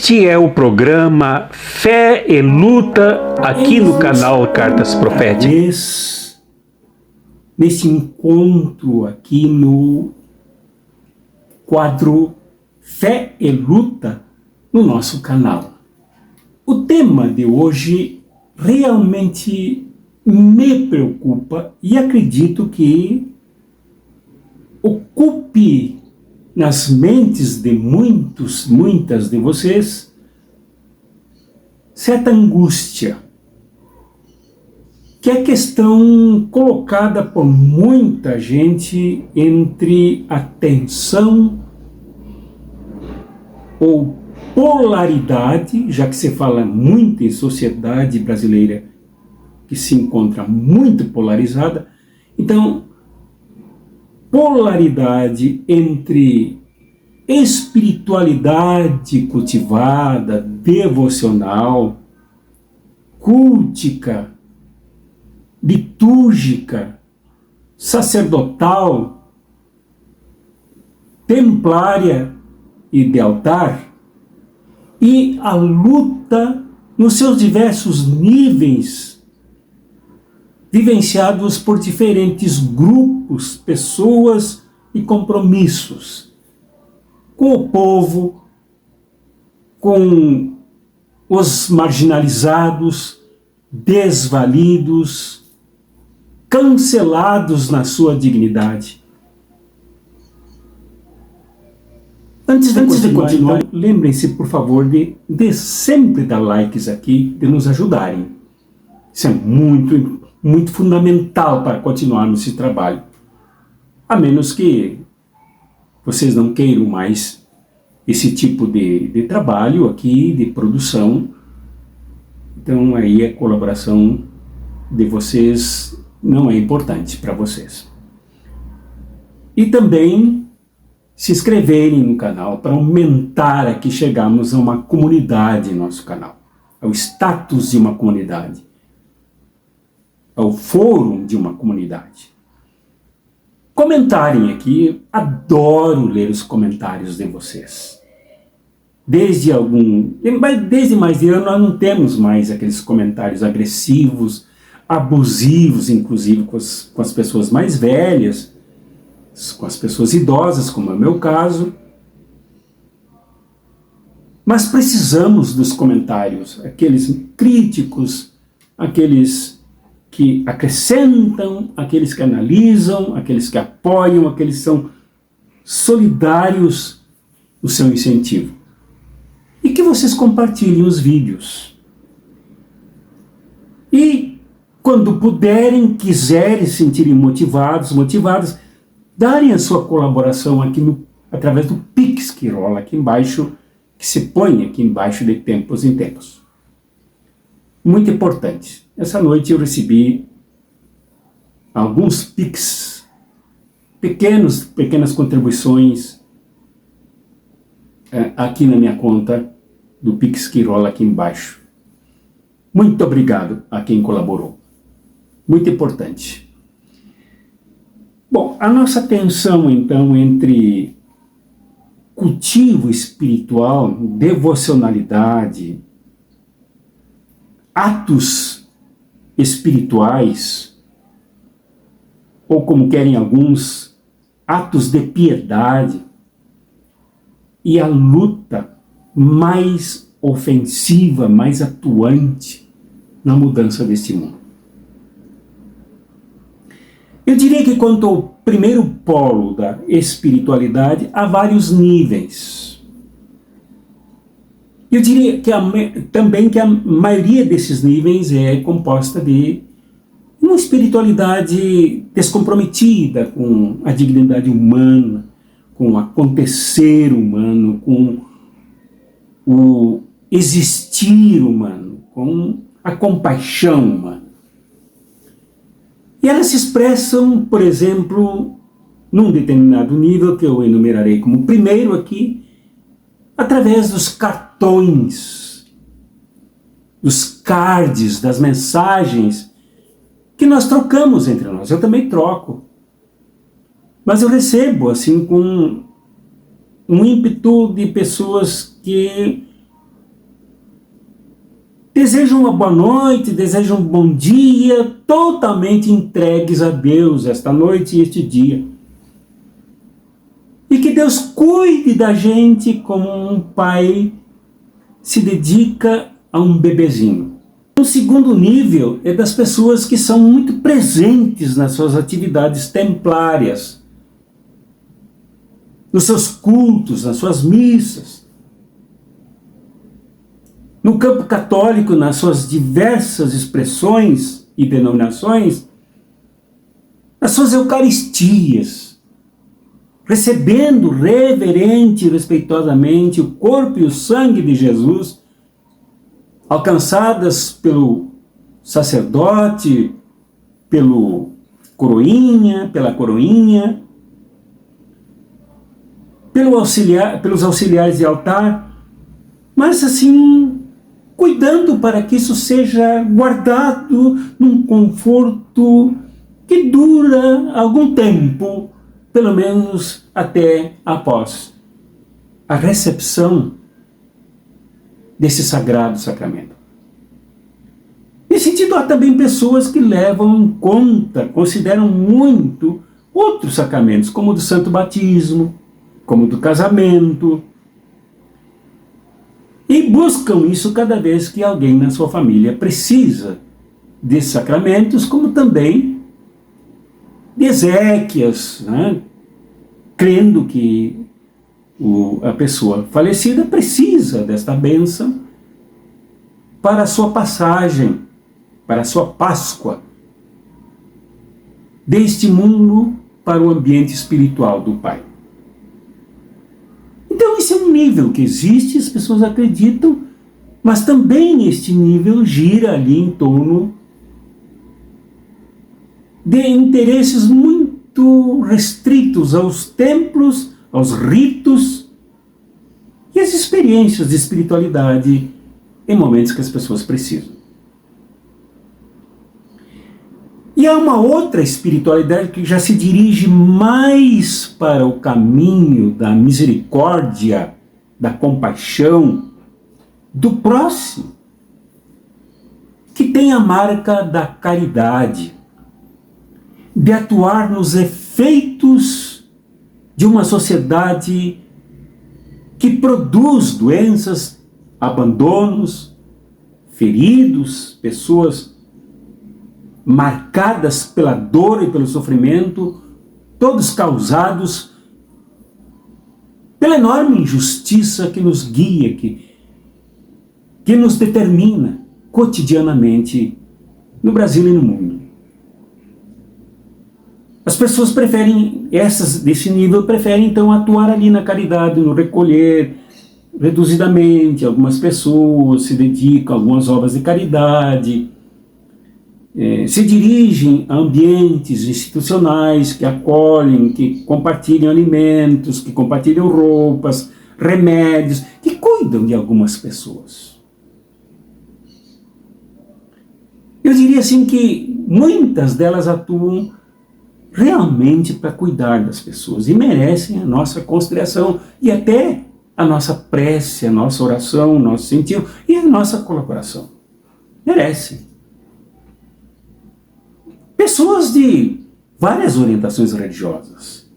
Este é o programa Fé e Luta aqui no canal Cartas Proféticas. Nesse encontro aqui no quadro Fé e Luta no nosso canal. O tema de hoje realmente me preocupa e acredito que ocupe nas mentes de muitas de vocês certa angústia, que é a questão colocada por muita gente entre a tensão ou polaridade, já que se fala muito em sociedade brasileira que se encontra muito polarizada. Então, polaridade entre espiritualidade cultivada, devocional, cultica, litúrgica, sacerdotal, templária e de altar, e a luta nos seus diversos níveis, vivenciados por diferentes grupos, pessoas e compromissos, com o povo, com os marginalizados, desvalidos, cancelados na sua dignidade. Antes de continuar, lembrem-se, por favor, de sempre dar likes aqui, de nos ajudarem. Isso é muito fundamental para continuarmos esse trabalho. A menos que vocês não queiram mais esse tipo de trabalho aqui, de produção. Então aí a colaboração de vocês não é importante para vocês. E também se inscreverem no canal para aumentar aqui, chegarmos a uma comunidade em nosso canal, ao status de uma comunidade, ao fórum de uma comunidade. Comentarem aqui, adoro ler os comentários de vocês. Desde mais de ano nós não temos mais aqueles comentários agressivos, abusivos, inclusive com as pessoas mais velhas, com as pessoas idosas, como é o meu caso. Mas precisamos dos comentários, aqueles críticos, aqueles que acrescentam, aqueles que analisam, aqueles que apoiam, aqueles que são solidários no seu incentivo. E que vocês compartilhem os vídeos. E quando puderem, quiserem, se sentirem motivados, darem a sua colaboração aqui através do Pix que rola aqui embaixo, que se põe aqui embaixo de tempos em tempos. Muito importante. Essa noite eu recebi alguns Pix, pequenas contribuições aqui na minha conta do Pix que rola aqui embaixo. Muito obrigado a quem colaborou. Muito importante. Bom, a nossa tensão então entre cultivo espiritual, devocionalidade, atos espirituais, ou como querem alguns, atos de piedade, e a luta mais ofensiva, mais atuante na mudança deste mundo. Eu diria que quanto ao primeiro polo da espiritualidade, há vários níveis. Eu diria que também que a maioria desses níveis é composta de uma espiritualidade descomprometida com a dignidade humana, com o acontecer humano, com o existir humano, com a compaixão humana. E elas se expressam, por exemplo, num determinado nível, que eu enumerarei como primeiro aqui, através dos cartões, dos cards, das mensagens que nós trocamos entre nós. Eu também troco. Mas eu recebo, assim, com um ímpeto de pessoas que desejam uma boa noite, desejam um bom dia, totalmente entregues a Deus esta noite e este dia. E que Deus cuide da gente como um pai se dedica a um bebezinho. O segundo nível é das pessoas que são muito presentes nas suas atividades templárias, nos seus cultos, nas suas missas. No campo católico, nas suas diversas expressões e denominações, nas suas eucaristias, recebendo reverente e respeitosamente o corpo e o sangue de Jesus, alcançadas pelo sacerdote, pela coroinha, pelos auxiliares de altar, mas assim, cuidando para que isso seja guardado num conforto que dura algum tempo, pelo menos até após a recepção desse sagrado sacramento. Nesse sentido, há também pessoas que levam em conta, consideram muito outros sacramentos, como o do santo batismo, como o do casamento, e buscam isso cada vez que alguém na sua família precisa desses sacramentos, como também de exéquias, né? Crendo que a pessoa falecida precisa desta bênção para a sua passagem, para a sua Páscoa, deste mundo para o ambiente espiritual do Pai. Então esse é um nível que existe, as pessoas acreditam, mas também este nível gira ali em torno de interesses muito restritos aos templos, aos ritos e às experiências de espiritualidade em momentos que as pessoas precisam. E há uma outra espiritualidade que já se dirige mais para o caminho da misericórdia, da compaixão, do próximo, que tem a marca da caridade, de atuar nos efeitos de uma sociedade que produz doenças, abandonos, feridos, pessoas marcadas pela dor e pelo sofrimento, todos causados pela enorme injustiça que nos guia, que nos determina cotidianamente no Brasil e no mundo. As pessoas preferem, desse nível, preferem então atuar ali na caridade, no recolher, reduzidamente. Algumas pessoas se dedicam a algumas obras de caridade, se dirigem a ambientes institucionais que acolhem, que compartilham alimentos, que compartilham roupas, remédios, que cuidam de algumas pessoas. Eu diria assim que muitas delas atuam realmente para cuidar das pessoas e merecem a nossa consideração e até a nossa prece, a nossa oração, o nosso sentido e a nossa colaboração. Merecem. Pessoas de várias orientações religiosas,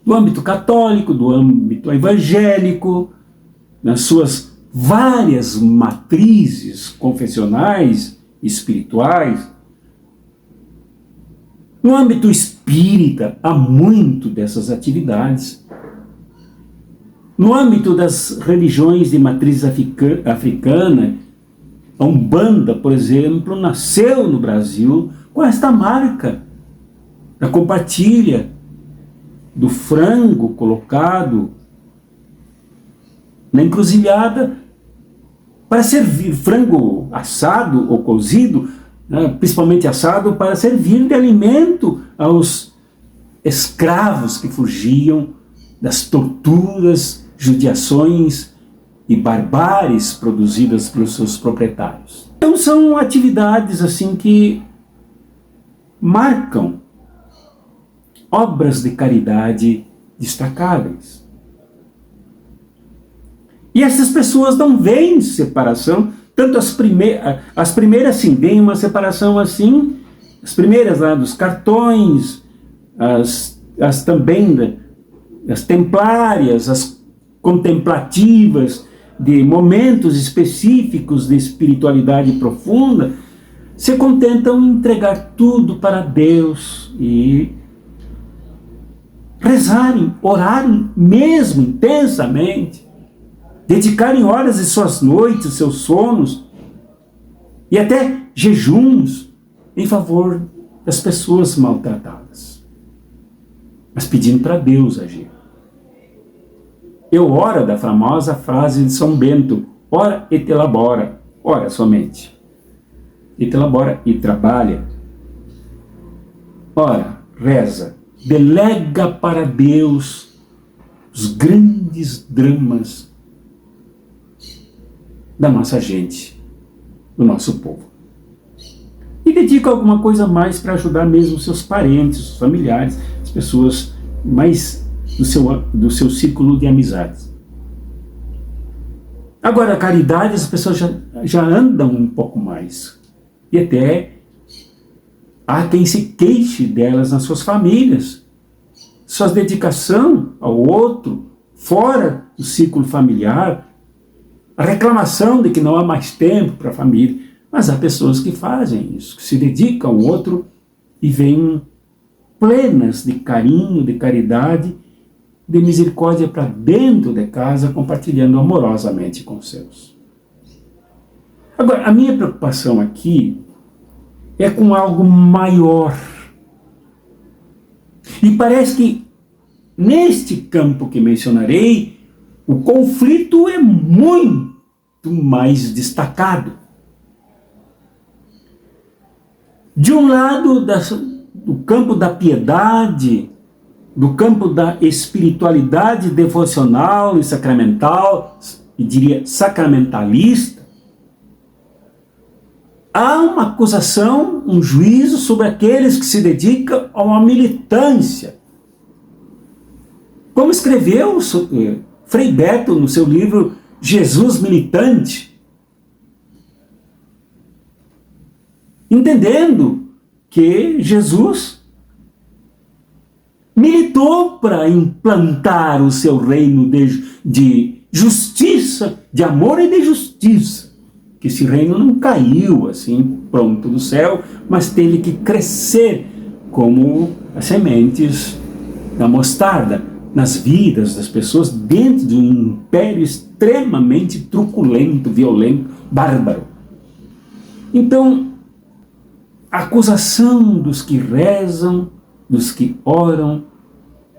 do âmbito católico, do âmbito evangélico, nas suas várias matrizes confessionais, espirituais. No âmbito espírita, há muito dessas atividades. No âmbito das religiões de matriz africana, a Umbanda, por exemplo, nasceu no Brasil com esta marca da compartilha, do frango colocado na encruzilhada para servir, frango assado ou cozido, principalmente assado, para servir de alimento aos escravos que fugiam das torturas, judiações e barbáries produzidas pelos seus proprietários. Então são atividades assim que marcam obras de caridade destacáveis. E essas pessoas não veem separação Tanto as primeiras sim, vem uma separação assim, as primeiras lá dos cartões, as também as templárias, as contemplativas, de momentos específicos de espiritualidade profunda, se contentam em entregar tudo para Deus e rezarem, orarem mesmo intensamente, dedicarem horas de suas noites, seus sonos e até jejuns em favor das pessoas maltratadas, mas pedindo para Deus agir. Eu oro da famosa frase de São Bento: ora et labora, ora somente. Et labora e trabalha. Ora, reza, delega para Deus os grandes dramas da nossa gente, do nosso povo. E dedica alguma coisa mais para ajudar mesmo seus parentes, os familiares, as pessoas mais do seu círculo de amizades. Agora, a caridade, as pessoas já andam um pouco mais. E até há quem se queixe delas nas suas famílias. Sua dedicação ao outro, fora do círculo familiar, a reclamação de que não há mais tempo para a família. Mas há pessoas que fazem isso, que se dedicam ao outro e vêm plenas de carinho, de caridade, de misericórdia para dentro de casa, compartilhando amorosamente com os seus. Agora, a minha preocupação aqui é com algo maior. E parece que neste campo que mencionarei, o conflito é muito mais destacado. De um lado, do campo da piedade, do campo da espiritualidade devocional e sacramental, e diria sacramentalista, há uma acusação, um juízo sobre aqueles que se dedicam a uma militância. Como escreveu Frei Beto no seu livro Jesus Militante, entendendo que Jesus militou para implantar o seu reino de justiça, de amor e de justiça. Que esse reino não caiu assim, pronto do céu, mas teve que crescer como as sementes da mostarda nas vidas das pessoas dentro de um império extremamente truculento, violento, bárbaro. Então, a acusação dos que rezam, dos que oram,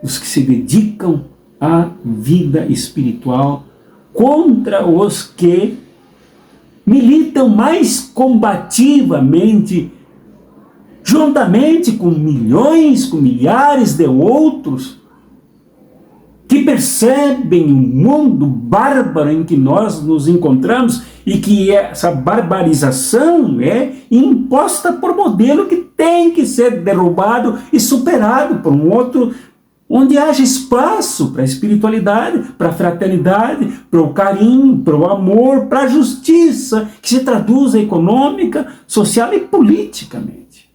dos que se dedicam à vida espiritual, contra os que militam mais combativamente, juntamente com milhões, com milhares de outros, que percebem o mundo bárbaro em que nós nos encontramos e que essa barbarização é imposta por modelo que tem que ser derrubado e superado por um outro, onde haja espaço para a espiritualidade, para a fraternidade, para o carinho, para o amor, para a justiça, que se traduz econômica, social e politicamente.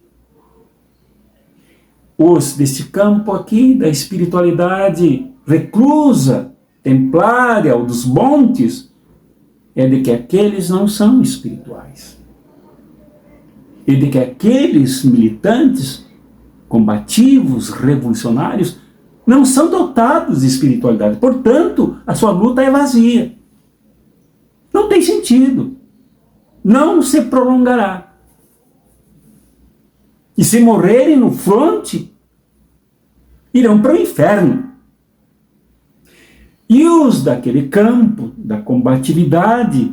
Os deste campo aqui, da espiritualidade reclusa, templária, ou dos montes, é de que aqueles não são espirituais. E de que aqueles militantes, combativos, revolucionários, não são dotados de espiritualidade. Portanto, a sua luta é vazia. Não tem sentido. Não se prolongará. E se morrerem no fronte, irão para o inferno. E os daquele campo, da combatividade,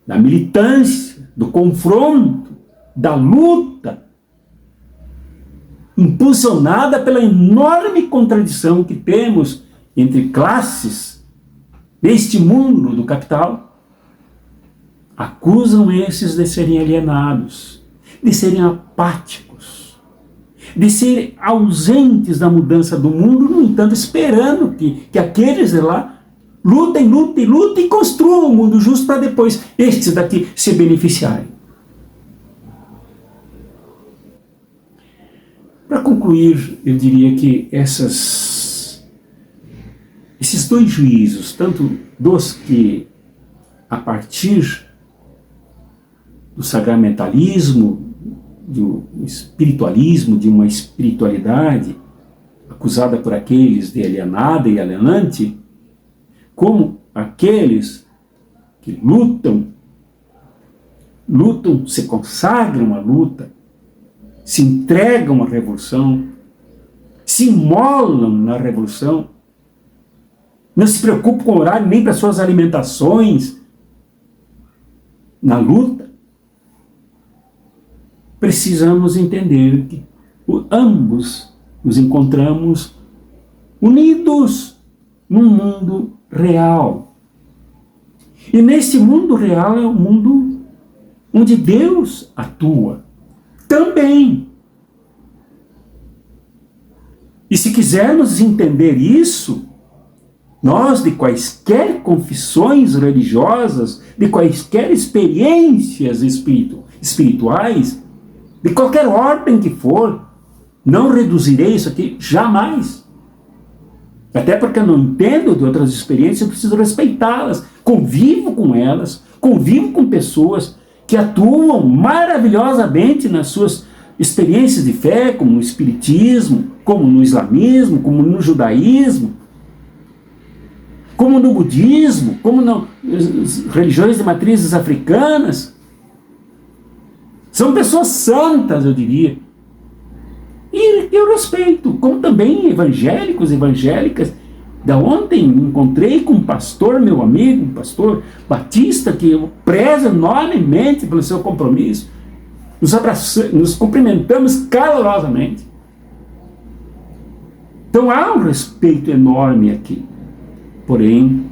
da militância, do confronto, da luta, impulsionada pela enorme contradição que temos entre classes deste mundo do capital, acusam esses de serem alienados, de serem apáticos, de serem ausentes da mudança do mundo, no entanto, esperando que aqueles de lá Lutem, lutem, lutem e construam um mundo justo para depois estes daqui se beneficiarem. Para concluir, eu diria que esses dois juízos, tanto dos que a partir do sacramentalismo, do espiritualismo, de uma espiritualidade acusada por aqueles de alienada e alienante, como aqueles que lutam, se consagram à luta, se entregam à revolução, se imolam na revolução, não se preocupam com o horário nem para suas alimentações, na luta. Precisamos entender que ambos nos encontramos unidos num mundo real. E nesse mundo real é um mundo onde Deus atua também. E se quisermos entender isso, nós, de quaisquer confissões religiosas, de quaisquer experiências espirituais, de qualquer ordem que for, não reduzirei isso aqui jamais. Até porque eu não entendo de outras experiências, eu preciso respeitá-las. Convivo com elas, convivo com pessoas que atuam maravilhosamente nas suas experiências de fé, como no espiritismo, como no islamismo, como no judaísmo, como no budismo, como nas religiões de matrizes africanas. São pessoas santas, eu diria. E eu respeito, como também evangélicos, evangélicas. Da ontem encontrei com um pastor, meu amigo, um pastor batista, que eu prezo enormemente pelo seu compromisso. Nos cumprimentamos calorosamente. Então há um respeito enorme aqui. Porém,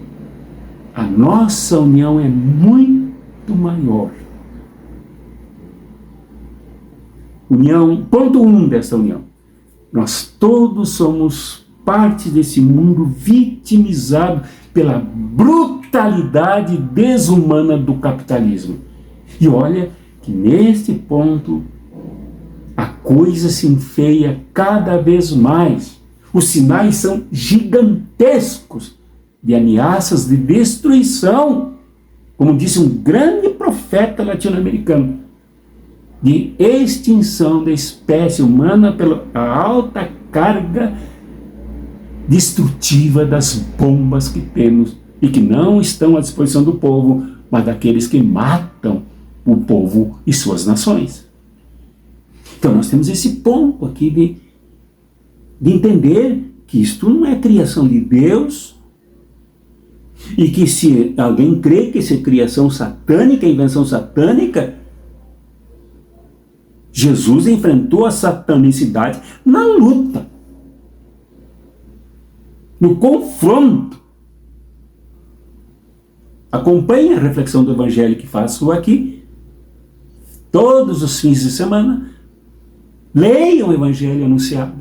a nossa união é muito maior. Ponto 1 dessa união. Nós todos somos parte desse mundo vitimizado pela brutalidade desumana do capitalismo. E olha que neste ponto a coisa se enfeia cada vez mais. Os sinais são gigantescos de ameaças de destruição, como disse um grande profeta latino-americano, de extinção da espécie humana pela alta carga destrutiva das bombas que temos e que não estão à disposição do povo, mas daqueles que matam o povo e suas nações. Então nós temos esse ponto aqui de entender que isto não é criação de Deus, e que se alguém crê que isso é criação satânica, invenção satânica, Jesus enfrentou a satanicidade na luta, no confronto. Acompanhe a reflexão do Evangelho que faço aqui, todos os fins de semana. Leiam o Evangelho anunciado,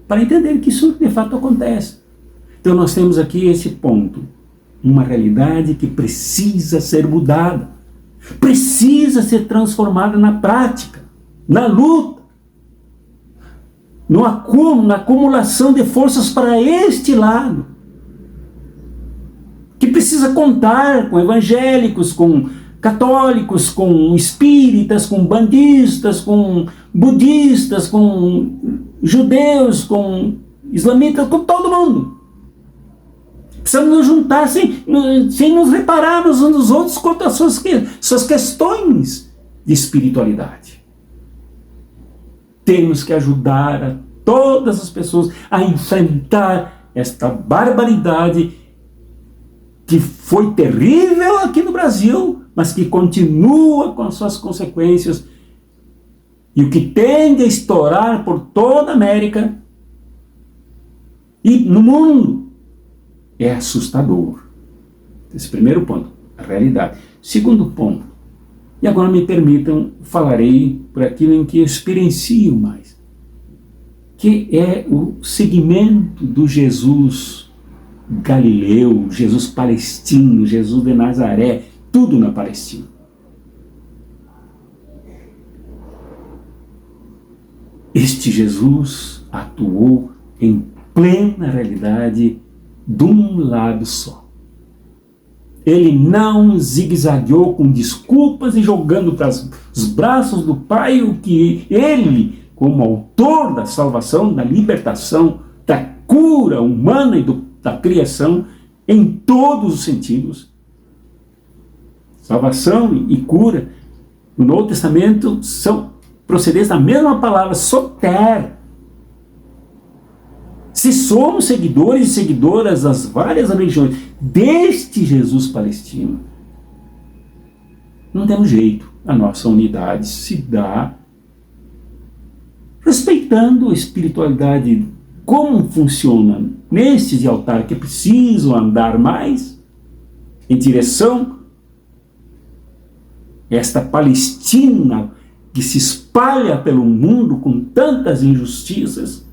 para entender que isso de fato acontece. Então nós temos aqui esse ponto, uma realidade que precisa ser mudada, precisa ser transformada na prática, na luta, na acumulação de forças para este lado, que precisa contar com evangélicos, com católicos, com espíritas, com bandistas, com budistas, com judeus, com islamitas, com todo mundo. Precisamos nos juntar sem nos repararmos uns nos outros quanto às suas questões de espiritualidade. Temos que ajudar a todas as pessoas a enfrentar esta barbaridade que foi terrível aqui no Brasil, mas que continua com as suas consequências, e o que tende a estourar por toda a América e no mundo é assustador. Esse primeiro ponto, a realidade. Segundo ponto, e agora me permitam, falarei por aquilo em que eu experiencio mais, que é o segmento do Jesus galileu, Jesus palestino, Jesus de Nazaré, tudo na Palestina. Este Jesus atuou em plena realidade de um lado só. Ele não zigue-zagueou com desculpas e jogando para os braços do Pai o que ele, como autor da salvação, da libertação, da cura humana e da criação, em todos os sentidos. Salvação e cura, no Novo Testamento, são procedentes da mesma palavra, soter. Se somos seguidores e seguidoras das várias religiões deste Jesus palestino, não temos jeito. A nossa unidade se dá respeitando a espiritualidade, como funciona nestes de altar que precisam andar mais em direção a esta Palestina que se espalha pelo mundo com tantas injustiças.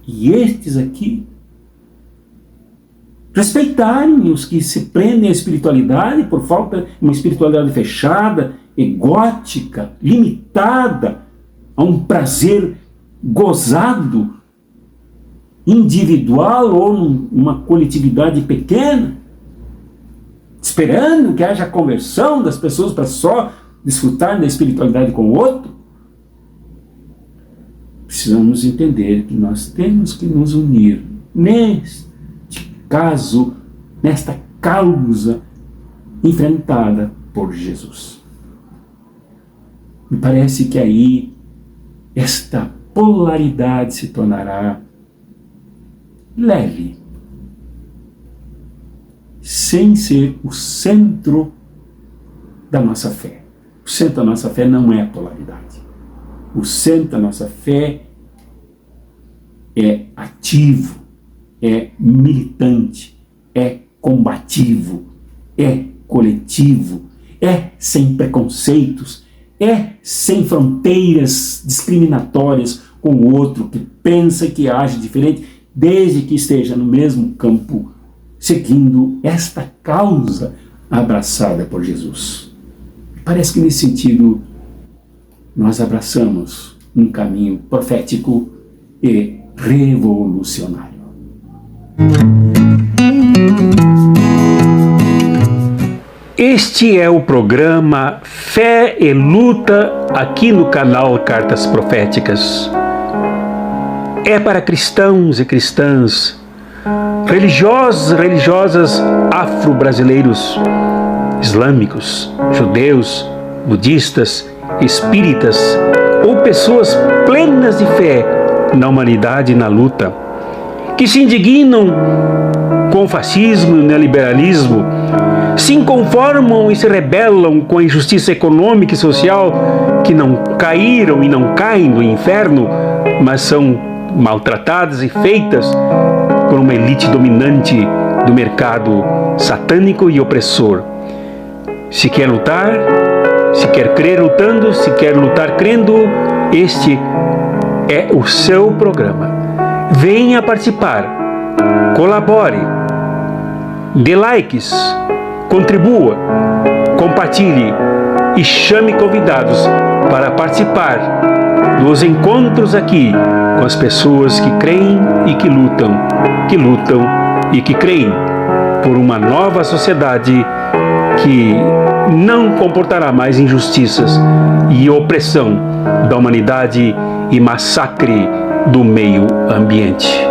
E estes aqui respeitarem os que se prendem à espiritualidade por falta de uma espiritualidade fechada, egótica, limitada a um prazer gozado, individual ou numa coletividade pequena, esperando que haja conversão das pessoas para só desfrutar da espiritualidade com o outro. Precisamos entender que nós temos que nos unir neste caso, nesta causa enfrentada por Jesus. Me parece que aí esta polaridade se tornará leve, sem ser o centro da nossa fé. O centro da nossa fé não é a polaridade. O centro da nossa fé é ativo, é militante, é combativo, é coletivo, é sem preconceitos, é sem fronteiras discriminatórias com o outro que pensa e que age diferente, desde que esteja no mesmo campo, seguindo esta causa abraçada por Jesus. Parece que nesse sentido nós abraçamos um caminho profético e revolucionário. Este é o programa Fé e Luta aqui no canal Cartas Proféticas. É para cristãos e cristãs, religiosos e religiosas afro-brasileiros, islâmicos, judeus, budistas, espíritas ou pessoas plenas de fé na humanidade e na luta, que se indignam com o fascismo e o neoliberalismo, se inconformam e se rebelam com a injustiça econômica e social, que não caíram e não caem do inferno, mas são maltratadas e feitas por uma elite dominante do mercado satânico e opressor. Se quer lutar, se quer crer lutando, se quer lutar crendo, este é o seu programa. Venha participar, colabore, dê likes, contribua, compartilhe e chame convidados para participar dos encontros aqui com as pessoas que creem e que lutam e que creem por uma nova sociedade que não comportará mais injustiças e opressão da humanidade e massacre do meio ambiente.